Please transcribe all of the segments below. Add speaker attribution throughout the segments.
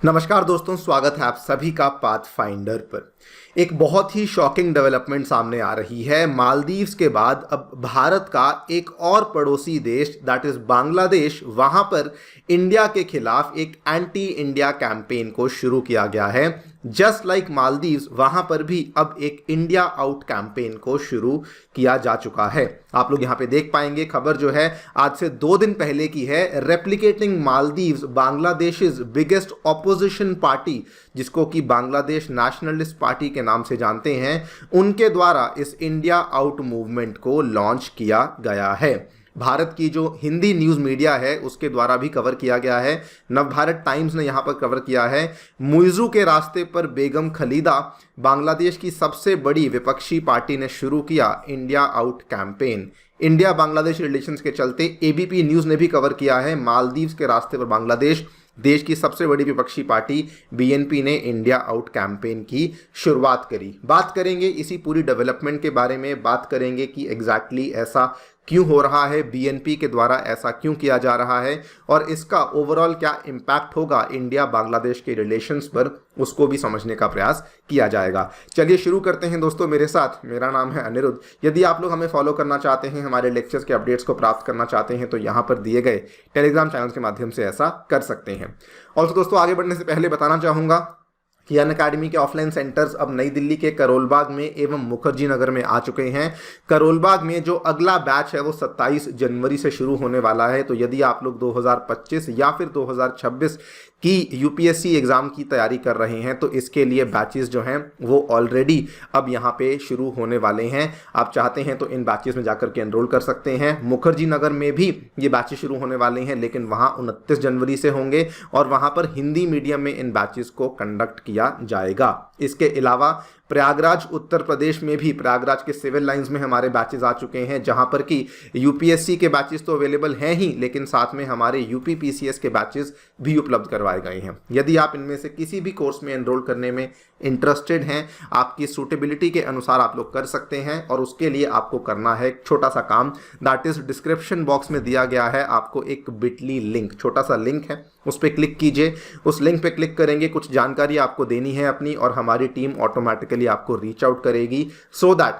Speaker 1: नमस्कार दोस्तों, स्वागत है आप सभी का पाथफाइंडर पर। एक बहुत ही शॉकिंग डेवलपमेंट सामने आ रही है। मालदीव्स के बाद अब भारत का एक और पड़ोसी देश दैट इज बांग्लादेश, वहां पर इंडिया के खिलाफ एक एंटी इंडिया कैंपेन को शुरू किया गया है। जस्ट लाइक मालदीव्स, वहां पर भी अब एक इंडिया आउट कैंपेन को शुरू किया जा चुका है। आप लोग यहां पे देख पाएंगे, खबर जो है आज से 2 दिन पहले की है। Replicating Maldives, Bangladesh biggest opposition party, जिसको कि बांग्लादेश नेशनलिस्ट पार्टी के नाम से जानते हैं, उनके द्वारा इस इंडिया आउट मूवमेंट को लॉन्च किया गया है। भारत की जो हिंदी न्यूज़ मीडिया है उसके द्वारा भी कवर किया गया है। नवभारत टाइम्स ने यहाँ पर कवर किया है। मुइज़ू के रास्ते पर बेगम खलीदा, बांग्लादेश की सबसे बड़ी विपक्षी पार्टी, ने शुरू किया India out campaign. India Bangladesh relations के चलते एबीपी न्यूज़ ने भी कवर किया है, मालदीव्स के रास्ते पर बांग्लादेश, देश की सबसे बड़ी विपक्षी पार्टी बीएनपी ने इंडिया आउट कैंपेन की शुरुआत करी। बात करेंगे इसी पूरी डेवलपमेंट के बारे में, बात करेंगे कि एग्जैक्टली ऐसा क्यों हो रहा है, बीएनपी के द्वारा ऐसा क्यों किया जा रहा है और इसका ओवरऑल क्या इम्पैक्ट होगा इंडिया बांग्लादेश के रिलेशंस पर, उसको भी समझने का प्रयास किया जाएगा। चलिए शुरू करते हैं दोस्तों मेरे साथ। मेरा नाम है अनिरुद्ध। यदि आप लोग हमें फॉलो करना चाहते हैं, हमारे लेक्चर्स के अपडेट्स को प्राप्त करना चाहते हैं, तो यहाँ पर दिए गए टेलीग्राम चैनल के माध्यम से ऐसा कर सकते हैं। और दोस्तों आगे बढ़ने से पहले बताना चाहूँगा कि अनअकैडमी के ऑफलाइन सेंटर्स अब नई दिल्ली के करोलबाग में एवं मुखर्जी नगर में आ चुके हैं। करोलबाग में जो अगला बैच है वो 27 जनवरी से शुरू होने वाला है। तो यदि आप लोग 2025 या फिर 2026 की यूपीएससी एग्जाम की तैयारी कर रहे हैं तो इसके लिए बैचेस जो हैं वो ऑलरेडी अब यहाँ पे शुरू होने वाले हैं। आप चाहते हैं तो इन बैचेस में जाकर के एनरोल कर सकते हैं। मुखर्जी नगर में भी ये बैचेस शुरू होने वाले हैं, लेकिन वहाँ 29 जनवरी से होंगे और वहाँ पर हिंदी मीडियम में इन बैचेस को कंडक्ट किया जाएगा। इसके अलावा प्रयागराज उत्तर प्रदेश में भी, प्रयागराज के सिविल लाइंस में हमारे बैचेस आ चुके हैं, जहां पर कि यूपीएससी के बैचेस तो अवेलेबल हैं ही, लेकिन साथ में हमारे यूपी पीसीएस के बैचेस भी उपलब्ध करवाए गए हैं। यदि आप इनमें से किसी भी कोर्स में एनरोल करने में इंटरेस्टेड हैं, आपकी सूटेबिलिटी के अनुसार आप लोग कर सकते हैं। और उसके लिए आपको करना है एक छोटा सा काम, दैट इज डिस्क्रिप्शन बॉक्स में दिया गया है आपको एक बिटली लिंक, छोटा सा लिंक है, उस पर क्लिक कीजिए। उस लिंक पे क्लिक करेंगे, कुछ जानकारी आपको देनी है अपनी और हमारी टीम ऑटोमेटिकली आपको रीच आउट करेगी सो दैट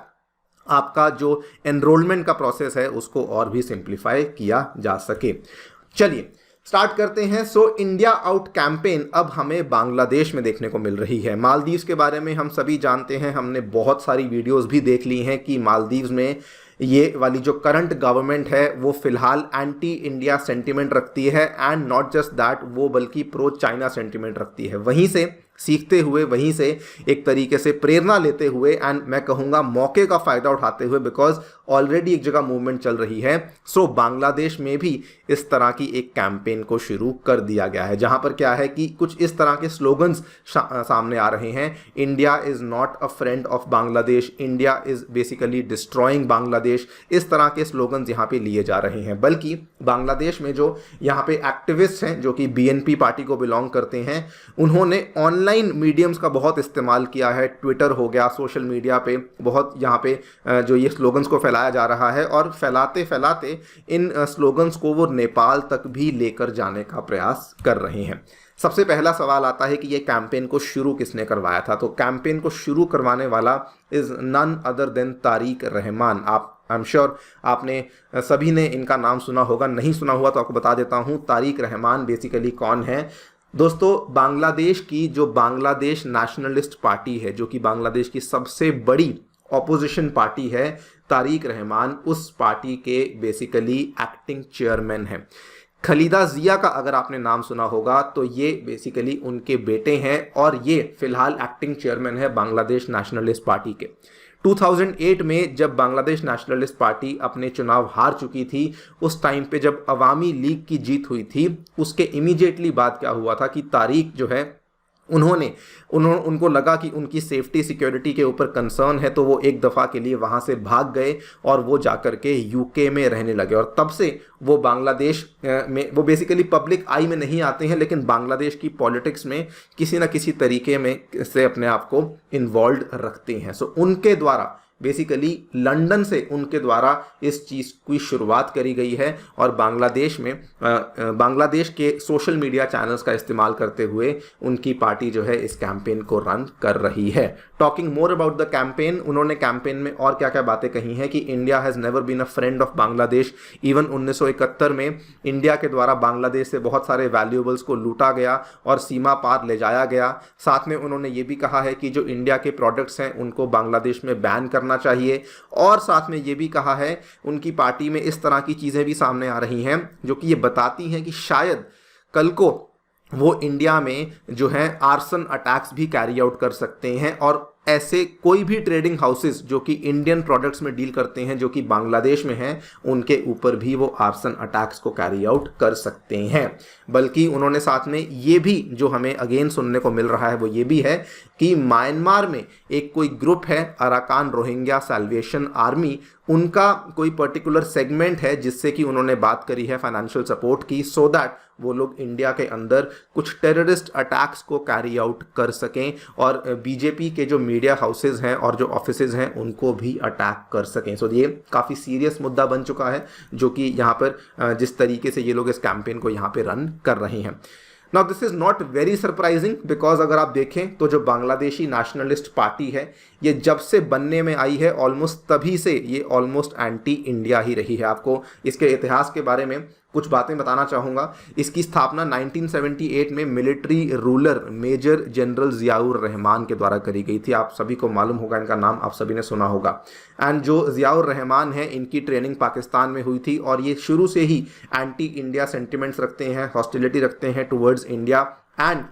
Speaker 1: आपका जो एनरोलमेंट का प्रोसेस है उसको और भी सिंप्लीफाई किया जा सके। चलिए स्टार्ट करते हैं। सो इंडिया आउट कैंपेन अब हमें बांग्लादेश में देखने को मिल रही है। मालदीव्स के बारे में हम सभी जानते हैं, हमने बहुत सारी वीडियोस भी देख ली हैं कि मालदीव्स में ये वाली जो करंट गवर्नमेंट है वो फिलहाल एंटी इंडिया सेंटिमेंट रखती है एंड नॉट जस्ट दैट, वो बल्कि प्रो चाइना सेंटिमेंट रखती है। वहीं से सीखते हुए, वहीं से एक तरीके से प्रेरणा लेते हुए एंड मैं कहूँगा मौके का फ़ायदा उठाते हुए, बिकॉज ऑलरेडी एक जगह मूवमेंट चल रही है, सो बांग्लादेश में भी इस तरह की एक कैंपेन को शुरू कर दिया गया है, जहां पर क्या है कि कुछ इस तरह के स्लोगन्स सामने आ रहे हैं। India is not a friend of Bangladesh, India is basically destroying Bangladesh, इस तरह के स्लोगन्स यहाँ पे लिए जा रहे हैं। बल्कि बांग्लादेश में जो यहाँ पे एक्टिविस्ट हैं जो कि बीएनपी पार्टी को बिलोंग करते हैं, उन्होंने ऑनलाइन मीडियम्स का बहुत इस्तेमाल किया है। ट्विटर हो गया, सोशल मीडिया पे बहुत यहाँ पे जो ये स्लोगन्स को फैलाया जा रहा है और फैलाते फैलाते इन स्लोगन्स को वो नेपाल तक भी लेकर जाने का प्रयास कर रहे हैं। सबसे पहला सवाल आता है कि ये कैंपेन को शुरू किसने करवाया था। तो कैंपेन को शुरू करवाने वाला is none other than Tariq Rahman. I am sure आपने सभी ने इनका नाम सुना होगा, नहीं सुना हुआ तो आपको बता देता हूँ। तारिक रहमान बेसिकली कौन है दोस्तों? बांग्लादेश की जो बांग्लादेश नेशनलिस्ट पार्टी है, जो कि बांग्लादेश की सबसे बड़ी ऑपोजिशन पार्टी है, तारिक रहमान उस पार्टी के बेसिकली एक्टिंग चेयरमैन हैं। खलीदा जिया का अगर आपने नाम सुना होगा तो ये बेसिकली उनके बेटे हैं और ये फिलहाल एक्टिंग चेयरमैन है बांग्लादेश नेशनलिस्ट पार्टी के। 2008 में जब बांग्लादेश नेशनलिस्ट पार्टी अपने चुनाव हार चुकी थी, उस टाइम पे जब अवामी लीग की जीत हुई थी, उसके इमीडिएटली बाद क्या हुआ था कि तारिक जो है उनको लगा कि उनकी सेफ्टी सिक्योरिटी के ऊपर कंसर्न है, तो वो एक दफ़ा के लिए वहाँ से भाग गए और वो जाकर के यूके में रहने लगे। और तब से वो बांग्लादेश में, वो बेसिकली पब्लिक आई में नहीं आते हैं, लेकिन बांग्लादेश की पॉलिटिक्स में किसी न किसी तरीके में से अपने आप को इन्वॉल्व रखते हैं। सो उनके द्वारा बेसिकली लंदन से उनके द्वारा इस चीज़ की शुरुआत करी गई है और बांग्लादेश के सोशल मीडिया चैनल्स का इस्तेमाल करते हुए उनकी पार्टी जो है इस कैंपेन को रन कर रही है। Talking more about the campaign, उन्होंने कैंपेन में और क्या क्या बातें कही हैं कि India has never been a friend of Bangladesh. Even 1971 में इंडिया के द्वारा बांग्लादेश से बहुत सारे वैल्यूएबल्स को लूटा गया और सीमा पार ले जाया गया। साथ में उन्होंने ये भी कहा है कि जो इंडिया के प्रोडक्ट्स हैं उनको बांग्लादेश में बैन करना चाहिए, और साथ में ये भी कहा है, उनकी पार्टी में इस तरह की चीज़ें भी सामने आ रही हैं जो कि ये बताती हैं कि शायद कल को वो इंडिया में जो है आर्सन अटैक्स भी कैरी आउट कर सकते हैं, और ऐसे कोई भी ट्रेडिंग हाउसेस जो कि इंडियन प्रोडक्ट्स में डील करते हैं जो कि बांग्लादेश में हैं, उनके ऊपर भी वो आर्सन अटैक्स को कैरी आउट कर सकते हैं। बल्कि उन्होंने साथ में ये भी जो हमें अगेन सुनने को मिल रहा है वो ये भी है कि म्यांमार में एक कोई ग्रुप है अराकान रोहिंग्या सैल्वेशन आर्मी, उनका कोई पर्टिकुलर सेगमेंट है जिससे कि उन्होंने बात करी है फाइनेंशियल सपोर्ट की, सो दैट वो लोग इंडिया के अंदर कुछ टेररिस्ट अटैक्स को कैरी आउट कर सकें और बीजेपी के जो मीडिया हाउसेज हैं और जो ऑफिसेज हैं उनको भी अटैक कर सकें। सो ये काफ़ी सीरियस मुद्दा बन चुका है जो कि यहाँ पर जिस तरीके से ये लोग इस कैंपेन को यहाँ पे रन कर रहे हैं। Now this is not very surprising because अगर आप देखें तो जो बांग्लादेशी नेशनलिस्ट पार्टी है ये जब से बनने में आई है ऑलमोस्ट तभी से ये ऑलमोस्ट एंटी इंडिया ही रही है। आपको इसके इतिहास के बारे में कुछ बातें बताना चाहूँगा। इसकी स्थापना 1978 में military ruler major general Ziaur Rahman के द्वारा करी गई थी। आप सभी को मालूम होगा, इनका नाम आप सभी ने सुना होगा। एंड जो ज़ियाउर रहमान है इनकी ट्रेनिंग पाकिस्तान में हुई थी और ये शुरू से ही एंटी इंडिया सेंटिमेंट्स रखते हैं, हॉस्टिलिटी रखते हैं टुवर्ड्स इंडिया। एंड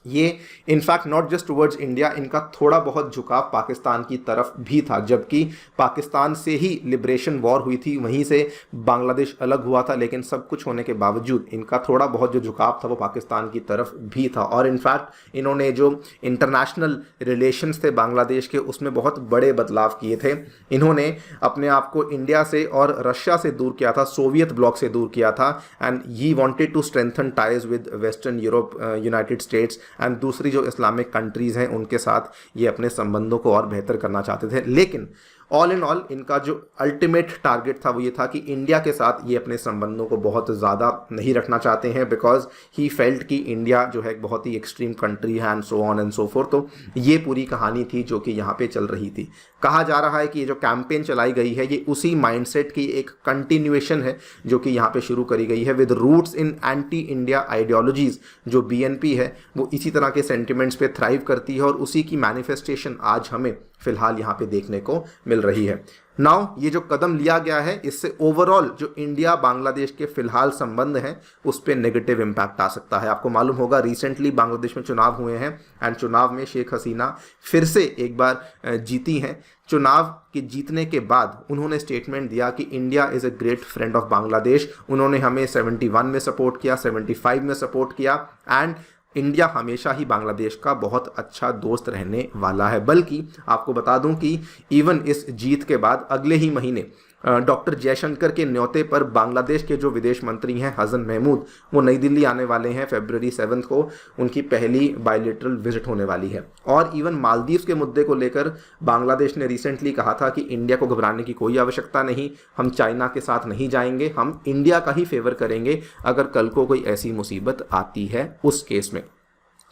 Speaker 1: ये in fact not just towards India, इनका थोड़ा बहुत झुकाव पाकिस्तान की तरफ भी था। जबकि पाकिस्तान से ही लिबरेशन वॉर हुई थी, वहीं से बांग्लादेश अलग हुआ था, लेकिन सब कुछ होने के बावजूद इनका थोड़ा बहुत जो झुकाव था वो पाकिस्तान की तरफ भी था। और इनफैक्ट इन्होंने जो इंटरनेशनल रिलेशंस थे बांग्लादेश के उसमें बहुत बड़े बदलाव किए थे। इन्होंने अपने आप को इंडिया से और रशिया से दूर किया था, सोवियत ब्लॉक से दूर किया था। And he wanted to strengthen ties with western Europe, United States and दूसरी जो इस्लामिक कंट्रीज़ हैं उनके साथ ये अपने संबंधों को और बेहतर करना चाहते थे। लेकिन ऑल इन ऑल इनका जो अल्टीमेट टारगेट था वो ये था कि इंडिया के साथ ये अपने संबंधों को बहुत ज़्यादा नहीं रखना चाहते हैं, बिकॉज ही फेल्ट कि इंडिया जो है एक बहुत ही एक्सट्रीम कंट्री है and so on and so fourth. तो ये पूरी कहानी थी जो कि यहाँ पे चल रही थी। कहा जा रहा है कि ये जो कैंपेन चलाई गई है ये उसी माइंडसेट की एक कंटिन्यूएशन है जो कि यहाँ पे शुरू करी गई है with roots in anti India ideologies. जो बीएनपी है वो इसी तरह के सेंटिमेंट्स पे थ्राइव करती है और उसी की मैनिफेस्टेशन आज हमें फिलहाल यहाँ पे देखने को मिल रही है। नाउ ये जो कदम लिया गया है इससे ओवरऑल जो इंडिया बांग्लादेश के फिलहाल संबंध हैं उस पर नेगेटिव इम्पैक्ट आ सकता है। आपको मालूम होगा रिसेंटली बांग्लादेश में चुनाव हुए हैं एंड चुनाव में शेख हसीना फिर से एक बार जीती हैं। चुनाव के जीतने के बाद उन्होंने स्टेटमेंट दिया कि India is a great friend of Bangladesh. उन्होंने हमें 71 में सपोर्ट किया, 75 में सपोर्ट किया एंड इंडिया हमेशा ही बांग्लादेश का बहुत अच्छा दोस्त रहने वाला है। बल्कि आपको बता दूं कि इवन इस जीत के बाद अगले ही महीने डॉक्टर जयशंकर के न्योते पर बांग्लादेश के जो विदेश मंत्री हैं हसन महमूद, वो नई दिल्ली आने वाले हैं फरवरी 7 को। उनकी पहली बायलैटरल विजिट होने वाली है। और इवन मालदीव्स के मुद्दे को लेकर बांग्लादेश ने रिसेंटली कहा था कि इंडिया को घबराने की कोई आवश्यकता नहीं, हम चाइना के साथ नहीं जाएंगे, हम इंडिया का ही फेवर करेंगे अगर कल को कोई ऐसी मुसीबत आती है उस केस में।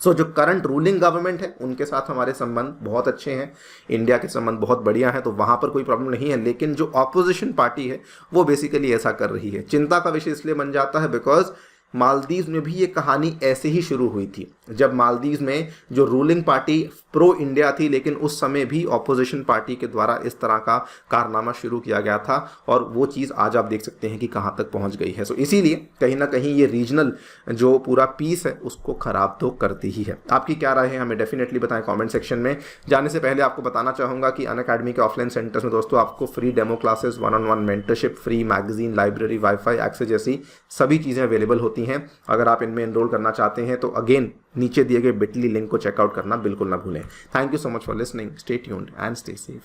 Speaker 1: सो जो करंट रूलिंग गवर्नमेंट है उनके साथ हमारे संबंध बहुत अच्छे हैं, इंडिया के संबंध बहुत बढ़िया हैं, तो वहाँ पर कोई प्रॉब्लम नहीं है। लेकिन जो ऑपोजिशन पार्टी है वो बेसिकली ऐसा कर रही है। चिंता का विषय इसलिए बन जाता है बिकॉज मालदीव्स में भी ये कहानी ऐसे ही शुरू हुई थी, जब मालदीव्स में जो रूलिंग पार्टी प्रो इंडिया थी लेकिन उस समय भी ऑपोजिशन पार्टी के द्वारा इस तरह का कारनामा शुरू किया गया था और वो चीज़ आज आप देख सकते हैं कि कहाँ तक पहुँच गई है। सो इसीलिए कहीं ना कहीं ये रीजनल जो पूरा पीस है उसको ख़राब तो करती ही है। आपकी क्या राय है हमें डेफिनेटली बताएं कॉमेंट सेक्शन में। जाने से पहले आपको बताना चाहूँगा कि अनअकैडमी के ऑफलाइन सेंटर्स में दोस्तों आपको free demo classes, 1-on-1 mentorship, free magazine, library, wifi access जैसी सभी चीज़ें अवेलेबल होती हैं। अगर आप इनमें एनरोल करना चाहते हैं तो अगेन नीचे दिए गए बिटली लिंक को चेकआउट करना बिल्कुल ना भूलें। Thank you so much for listening, stay tuned and stay safe.